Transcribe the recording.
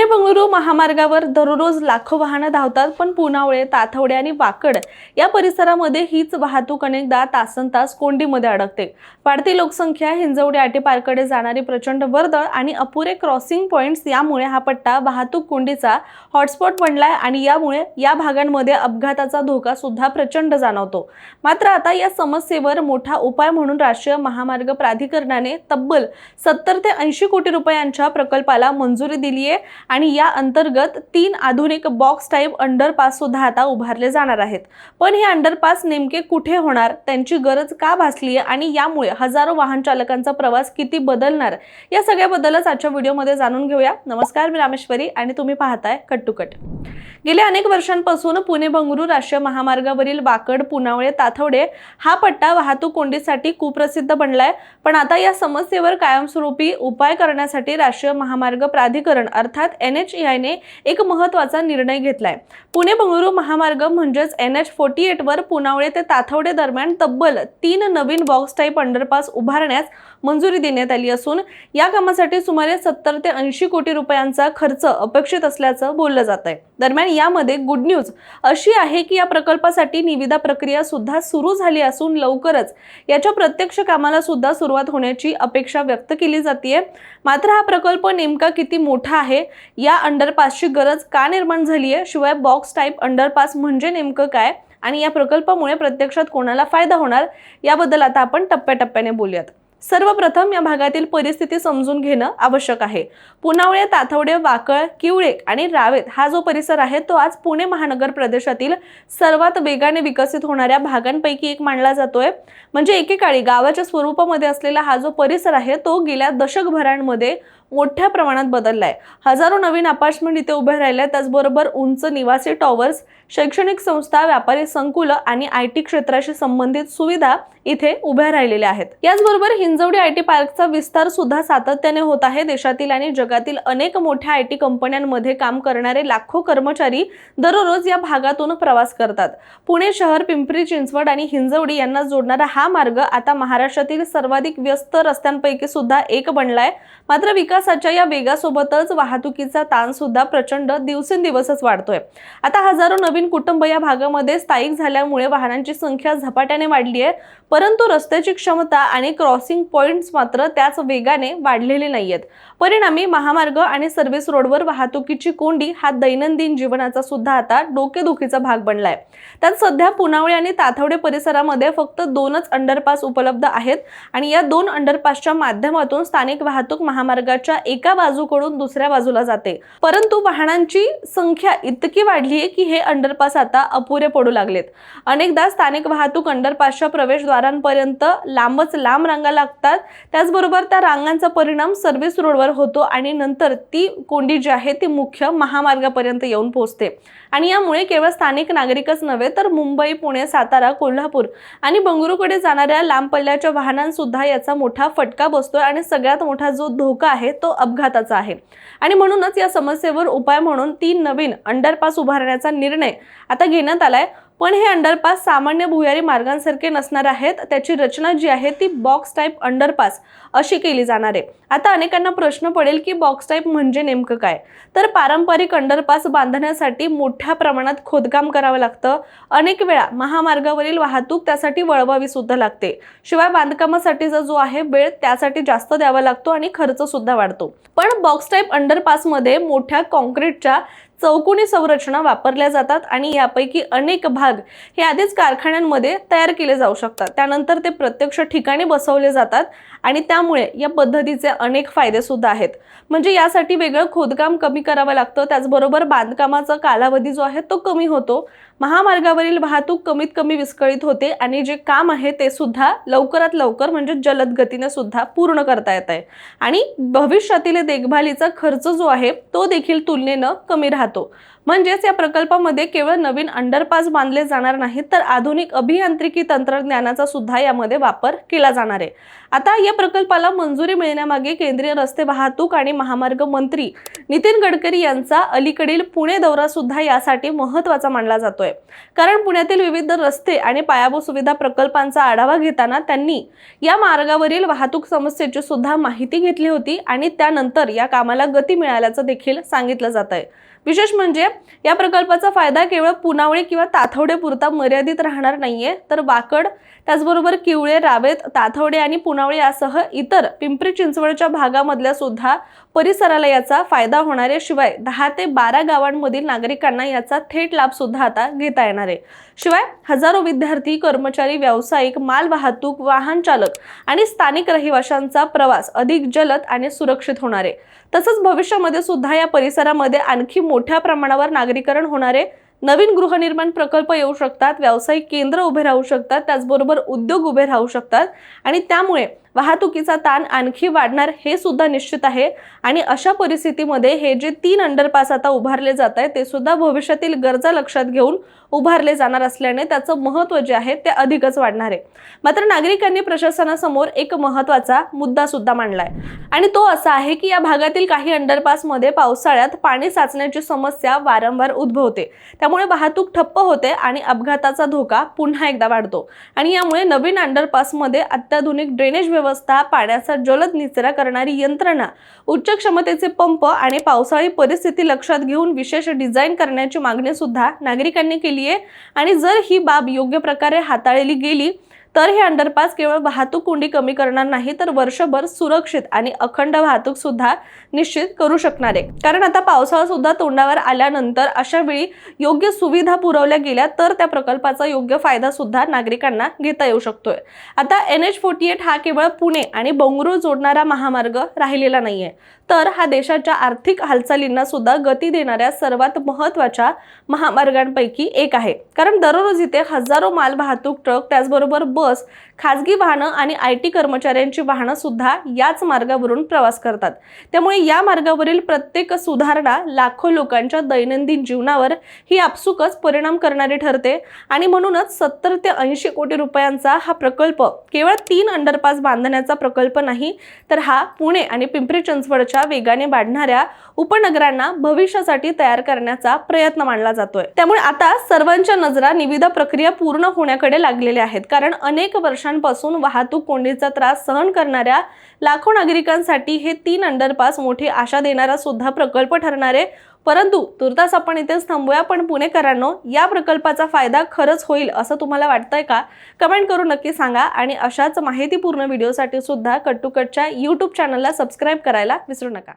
पुणे बंगळुरू महामार्गावर दररोज लाखो वाहनं धावतात, पण पुनावळे, ताथवडे आणि वाकड या परिसरामध्ये हीच वाहतूक अनेकदा तासनतास कोंडीमध्ये अडकते। वाढती लोकसंख्या, हिंजवडी आटीपारकडे जाणारी प्रचंड वर्दळ आणि अपुरे क्रॉसिंग पॉइंट्स यामुळे हा पट्टा वाहतूक कोंडीचा हॉटस्पॉट बनलाय आणि यामुळे या भागांमध्ये अपघाताचा धोका सुद्धा प्रचंड जाणवतो। मात्र आता या समस्येवर मोठा उपाय म्हणून राष्ट्रीय महामार्ग प्राधिकरणाने तब्बल 70 ते 80 कोटी रुपयांच्या प्रकल्पाला मंजुरी दिली आहे आणि या अंतर्गत 3 आधुनिक बॉक्स टाइप अंडरपास सुद्धा आता उभारले जाणार आहेत। पण हे अंडरपास नेमके कुठे होणार, त्यांची गरज का भासली आहे आणि यामुळे हजारो वाहन चालकांचा प्रवास किती बदलणार, या सगळ्याबद्दलच आजच्या व्हिडिओमध्ये जाणून घेऊया। नमस्कार, मी रामेश्वरी आणि तुम्ही पाहताय कट टू कट। गेल्या अनेक वर्षांपासून पुणे बंगळुरू राष्ट्रीय महामार्गावरील वाकड, पुनावळे, ताथवडे हा पट्टा वाहतूक कोंडीसाठी कुप्रसिद्ध बनलाय। पण आता या समस्येवर कायमस्वरूपी उपाय करण्यासाठी राष्ट्रीय महामार्ग प्राधिकरण अर्थात NHAI ने एक महत्त्वाचा निर्णय घेतलाय। पुणे बंगळुरू महामार्ग म्हणजेच NH48 वर पुनावळे ते ताथवडे दरम्यान तब्बल 3 नवीन बॉक्स टाइप अंडरपास उभारण्यास मंजुरी देण्यात आली असून या कामासाठी सुमारे 70 ते 80 कोटी रुपयांचा खर्च अपेक्षित असल्याचं बोललं जात आहे। दरम्यान यामध्ये गुड न्यूज अशी आहे की या प्रकल्पासाठी निविदा प्रक्रिया सुद्धा सुरू झाली असून लवकरच याच्या प्रत्यक्ष कामाला सुद्धा सुरुवात होण्याची अपेक्षा व्यक्त केली जाते। मात्र हा प्रकल्प नेमका किती मोठा आहे, या अंडरपासची गरज का निर्माण झाली आहे, शिवाय बॉक्स टाइप अंडरपास म्हणजे नेमकं काय आणि या प्रकल्पामुळे प्रत्यक्षात कोणाला फायदा होणार, याबद्दल आता आपण टप्प्याटप्प्याने बोलूयात। सर्वप्रथम या भागातील परिस्थिती समजून घेणं आवश्यक आहे। पुनावळे, ताथवडे, वाकड, किवळे आणि रावेत हा जो परिसर आहे तो आज पुणे महानगर प्रदेशातील सर्वात वेगाने विकसित होणाऱ्या भागांपैकी एक मानला जातोय। म्हणजे एकेकाळी गावाच्या स्वरूपामध्ये असलेला हा जो परिसर आहे तो गेल्या दशकभरांमध्ये मोठ्या प्रमाणात बदललाय। हजारो नवीन अपार्टमेंट इथे उभे राहिले, त्याचबरोबर उंच निवासी टॉवर्स, शैक्षणिक संस्था, व्यापारी संकुल आणि IT क्षेत्राशी संबंधित सुविधा इथे उभ्या राहिलेल्या आहेत। याचबरोबर हिंजवडी IT पार्कचा विस्तार सुद्धा सातत्याने होत आहे। देशातील आणि जगातील अनेक मोठ्या IT कंपन्यांमध्ये काम करणारे लाखो कर्मचारी दररोज या भागातून प्रवास करतात। पुणे शहर, पिंपरी चिंचवड आणि हिंजवडी यांना जोडणारा हा मार्ग आता महाराष्ट्रातील सर्वाधिक व्यस्त रस्त्यांपैकी सुद्धा एक बनलाय। मात्र विकासाच्या या वेगासोबतच वाहतुकीचा ताण सुद्धा प्रचंड दिवसेंदिवसच वाढतोय। आता हजारो नवीन कुटुंब या भागामध्ये स्थायिक झाल्यामुळे वाहनांची संख्या झपाट्याने वाढली आहे, परंतु रस्त्याची क्षमता आणि क्रॉसिंग पॉइंट्स मात्र त्याच वेगाने वाढलेले नाहीयेत। परिणामी महामार्ग आणि सर्व्हिस रोडवर वाहतुकीची कोंडी हा दैनंदिन जीवनाचा सुद्धा आता डोकेदुखीचा भाग बनलाय। त्यात सध्या पुनावळे आणि ताथवडे परिसरामध्ये फक्त 2च अंडरपास उपलब्ध आहेत आणि या 2 अंडरपासच्या माध्यमातून स्थानिक वाहतूक महामार्गाच्या एका बाजूकडून दुसऱ्या बाजूला जाते, परंतु वाहनांची संख्या इतकी वाढली आहे की हे अंडरपास आता अपुरे पडू लागलेत। अनेकदा स्थानिक वाहतूक अंडरपासच्या प्रवेशद्वारांपर्यंत लांबच लांब रांगा लागतात, त्याचबरोबर त्या रांगांचा परिणाम सर्व्हिस रोडवर होतो आणि नंतर ती कोंडी जी आहे ती मुख्य महामार्गापर्यंत येऊन पोहोचते आणि यामुळे केवळ स्थानिक नागरिकच नव्हे तर मुंबई, पुणे, सातारा, कोल्हापूर आणि बंगळुरूकडे जाणाऱ्या लांब पल्ल्याच्या वाहनांसुद्धा याचा मोठा फटका बसतोय आणि सगळ्यात मोठा जो धोका आहे तो अपघाताचा आहे। आणि म्हणूनच या समस्येवर उपाय म्हणून 3 नवीन अंडरपास उभारण्याचा निर्णय आता घेण्यात आलाय। पण हे अंडरपास सामान्य भुयारी मार्गांसारखे नसणार आहेत, त्याची रचना जी आहे ती बॉक्स टाइप अंडरपास अशी केली जाणार आहे। आता अनेकांना प्रश्न पडेल की बॉक्स टाइप म्हणजे नेमकं काय, तर पारंपरिक अंडरपास बांधण्यासाठी मोठ्या प्रमाणात खोदकाम करावं लागतं। अनेक वेळा महामार्गावरील वाहतूक त्यासाठी वळवावी सुद्धा लागते, शिवाय बांधकामासाठीचा जो आहे वेळ त्यासाठी जास्त द्यावा लागतो आणि खर्च सुद्धा वाढतो। पण बॉक्स टाइप अंडरपास मध्ये मोठ्या कॉन्क्रीटच्या चौकोनी संरचना वापरल्या जातात आणि यापैकी अनेक भाग हे आधीच कारखान्यांमध्ये तयार केले जाऊ शकतात, त्यानंतर ते प्रत्यक्ष ठिकाणी बसवले जातात आणि त्यामुळे या पद्धतीचे अनेक फायदे सुद्धा आहेत। म्हणजे यासाठी वेगळं खोदकाम कमी करावं लागतं, त्याचबरोबर बांधकामाचा कालावधी जो आहे तो कमी होतो, महामार्गावरील वाहतूक कमीत कमी विस्कळीत होते आणि जे काम आहे ते सुद्धा लवकरात लवकर म्हणजे जलद गतीने सुद्धा पूर्ण करता येत आहे आणि भविष्यातील देखभालीचा खर्च जो आहे तो देखील तुलनेनं कमी राहतो। म्हणजेच या प्रकल्पामध्ये केवळ नवीन अंडरपास बांधले जाणार नाहीत तर आधुनिक अभियांत्रिकी तंत्रज्ञानाचा सुद्धा यामध्ये वापर केला जाणार आहे। आता या या प्रकल्पाला मंजुरी मिळण्यामागे केंद्रीय रस्ते वाहतूक आणि महामार्ग मंत्री नितीन गडकरी यांचा अलीकडील पुणे दौरा सुद्धा यासाठी महत्त्वाचा मानला जातोय। कारण पुण्यातील विविध रस्ते आणि पायाभूत सुविधा प्रकल्पांचा आढावा घेताना त्यांनी या मार्गावरील वाहतूक समस्येची सुद्धा माहिती घेतली होती आणि त्यानंतर या कामाला गती मिळाल्याचं देखील सांगितलं जात आहे। विशेष म्हणजे या प्रकल्पाचा फायदा केवळ पुनावळे किंवा ताथवडेपुरता मर्यादित राहणार नाहीये, तर वाकड, त्याचबरोबर किवळे, रावेत, ताथवडे आणि पुनावळे यासह इतर पिंपरी चिंचवडच्या भागामधल्या सुद्धा परिसराला याचा फायदा होणार आहे। शिवाय 10 ते 12 गावांमधील नागरिकांना याचा थेट लाभ सुद्धा आता घेता येणार आहे। शिवाय हजारो विद्यार्थी, कर्मचारी, व्यावसायिक, माल वाहतूक, वाहन चालक आणि स्थानिक रहिवाशांचा प्रवास अधिक जलद आणि सुरक्षित होणार आहे। तसंच भविष्यामध्ये सुद्धा या परिसरामध्ये आणखी मोठ्या प्रमाणावर नागरीकरण होणार आहे। नवीन गृहनिर्माण प्रकल्प येऊ शकतात, व्यावसायिक केंद्र उभे राहू शकतात, त्याचबरोबर उद्योग उभे राहू शकतात आणि त्यामुळे वाहतुकीचा ताण आणखी वाढणार हे सुद्धा निश्चित आहे। आणि अशा परिस्थितीमध्ये हे जे 3 अंडरपास आता उभारले जात आहेत ते सुद्धा भविष्यातील गरजा लक्षात घेऊन उभारले जाणार असल्याने त्याचं महत्त्व जे आहे ते अधिकच वाढणार आहे। मात्र नागरिकांनी प्रशासनासमोर एक महत्त्वाचा मुद्दा सुद्धा मांडलाय आणि तो असा आहे की या भागातील काही अंडरपासमध्ये पावसाळ्यात पाणी साचण्याची समस्या वारंवार उद्भवते, त्यामुळे वाहतूक ठप्प होते आणि अपघाताचा धोका पुन्हा एकदा वाढतो। आणि यामुळे नवीन अंडरपासमध्ये अत्याधुनिक ड्रेनेज व्यवस्था, पाण्याचा जलद निचरा करणारी यंत्रणा, उच्च क्षमतेचे पंप आणि पावसाळी परिस्थिती लक्षात घेऊन विशेष डिझाईन करण्याची मागणी सुद्धा नागरिकांनी केली आहे। आणि जर ही बाब योग्य प्रकारे हाताळली गेली तर हे अंडरपास केवळ वाहतूक कोंडी कमी करणार नाही, तर वर्षभर सुरक्षित आणि अखंड वाहतूक सुद्धा निश्चित करू शकणार आहे। कारण आता पावसाळा सुद्धा तोंडावर आल्यानंतर अशा वेळी योग्य सुविधा पुरवल्या गेल्या तर त्या प्रकल्पाचा योग्य फायदा सुद्धा नागरिकांना घेता येऊ शकतोय। आता NH48 हा केवळ पुणे आणि बंगळुरू जोडणारा महामार्ग राहिलेला नाहीये, तर हा देशाच्या आर्थिक हालचालींना सुद्धा गती देणाऱ्या सर्वात महत्त्वाच्या महामार्गांपैकी एक आहे। कारण दररोज इथे हजारो माल वाहतूक ट्रक, त्याचबरोबर बस, खासगी वाहनं आणि IT कर्मचाऱ्यांची वाहनं सुद्धा याच मार्गावरून प्रवास करतात। त्यामुळे या मार्गावरील प्रत्येक सुधारणा लाखो लोकांच्या दैनंदिन जीवनावर ही आपसुकच परिणाम करणारी ठरते। आणि म्हणूनच 70 ते 80 कोटी रुपयांचा हा प्रकल्प केवळ 3 अंडरपास बांधण्याचा प्रकल्प नाही, तर हा पुणे आणि पिंपरी चिंचवडच्या वेगाने वाढणाऱ्या उपनगरांना भविष्यासाठी तयार करण्याचा प्रयत्न मानला जातोय। त्यामुळे आता सर्वांच्या नजरा निविदा प्रक्रिया पूर्ण होण्याकडे लागलेल्या आहेत। कारण अनेक वर्षांपासून वाहतूक कोंडीचा त्रास सहन करणाऱ्या लाखो नागरिकांसाठी हे 3 अंडरपास मोठी आशा देणारा सुद्धा प्रकल्प ठरणार आहे। परंतु तुर्तास आपण इथेच थांबूया, पण पुणेकरांनो, या प्रकल्पाचा फायदा खरंच होईल असं तुम्हाला वाटतंय का? कमेंट करून नक्की सांगा आणि अशाच माहितीपूर्ण व्हिडिओसाठी सुद्धा कट टू कटच्या YouTube चॅनलला सबस्क्राईब करायला विसरू नका।